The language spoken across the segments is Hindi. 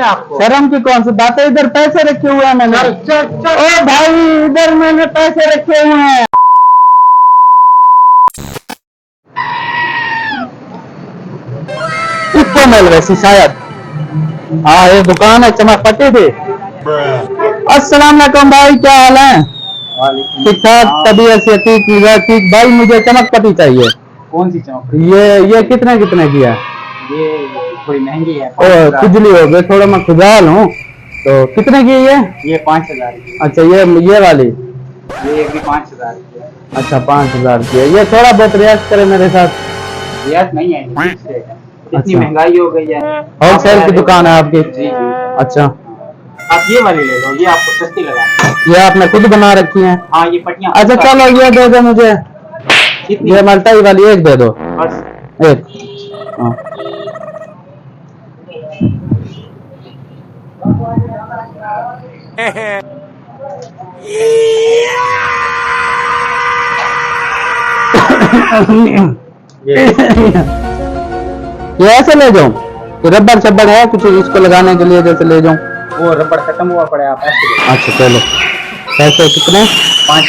आपको शर्म की कौन सी बात है? इधर पैसे रखे हुए हैं मैंने। ओ भाई, इधर मैंने पैसे रखे हुए हैं। इसको मिल वैसी शायद। हाँ, ये दुकान है चमक पट्टी थी। अस्सलाम वालेकुम भाई, क्या हाल है? ठीक ठाक, तबीयत से ठीक, मिजाज ठीक। भाई मुझे चमक पट्टी चाहिए। कौन सी चमक? ये कितने की है? ये थोड़ी महंगी है। ओ खुजली हो गई, थोड़ा मैं खुजहाल हूँ। तो कितने की है ये 5,000 की। अच्छा, ये वाली ये भी 5,000 की है। अच्छा, 5,000 की है। ये थोड़ा बहुत रियायत करे मेरे साथ। रियायत नहीं है, फिक्स रेट है। इतनी अच्छा। महंगाई हो गई है। होलसेल की दुकान है आपकी? जी जी। अच्छा, आप ये वाली ले लो, ये आपको सस्ती लगा। ये आपने खुद बना रखी है? हाँ, ये पट्टियाँ। अच्छा चलो, ये दे दो मुझे। कितनी? ये मल्टाई वाली एक दे दो। बस एक। हाँ। ये ऐसे ले जाऊं? ये रबड़ शब्बड़ है कुछ इसको लगाने के लिए, जैसे ले जाऊं? वो रबड़ खत्म हुआ पड़ा है, आप ऐसे ले लो। अच्छा चलो। पैसे कितने? 5।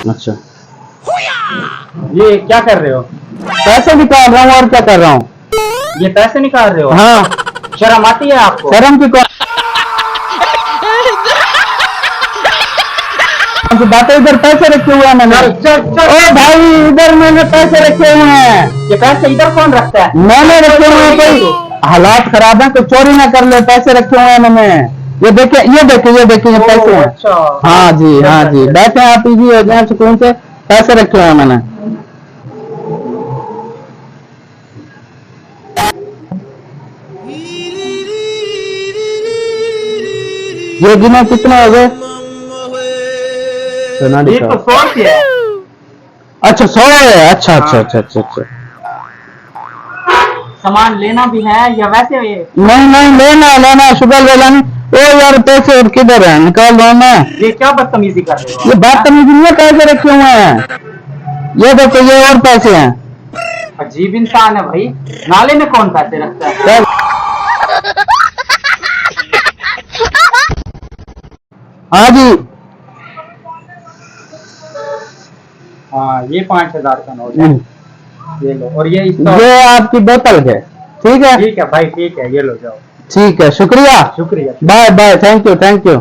अच्छा, ये क्या कर रहे हो? पैसे निकाल रहा हूँ, और क्या कर रहा हूँ? ये पैसे निकाल रहे हो? हाँ। शर्म आती है आपको? शर्म की कौन सी बात है? इधर पैसे रखे हुए हैं मैंने। ओ भाई, इधर मैंने पैसे रखे हुए हैं। ये पैसे इधर कौन रखता है? मैंने रखे हुए हैं, कोई हालात खराब है, कोई चोरी ना कर ले। पैसे रखे हुए हैं मैंने। ये देखिए, ये देखिए, ये देखिए, ये पैसे हैं। अच्छा। हाँ जी, हाँ जी, बैठे आप इजी हो जाए सुकून से। पैसे रखे हुए हैं मैंने। ये गिनो कितने हो गए? ये तो 100 की है। अच्छा 100 है। अच्छा अच्छा अच्छा अच्छा अच्छा। सामान लेना भी है या वैसे? नहीं नहीं, लेना शुगर लेना। ओ यार, पैसे किधर है? निकाल लो मैं। ये क्या बदतमीजी कर रहे हो? ये बदतमीजी नहीं, पैसे रखे हुए हैं। ये देखो, ये और पैसे हैं। अजीब इंसान है भाई, नाले में कौन पैसे रखता है? हाँ जी। हाँ, ये 5,000 का नोट है। ये लो, और ये आपकी बोतल है। ठीक है ठीक है भाई, ठीक है, ये लो जाओ। ठीक है, शुक्रिया। शुक्रिया। Bye bye, thank you thank you.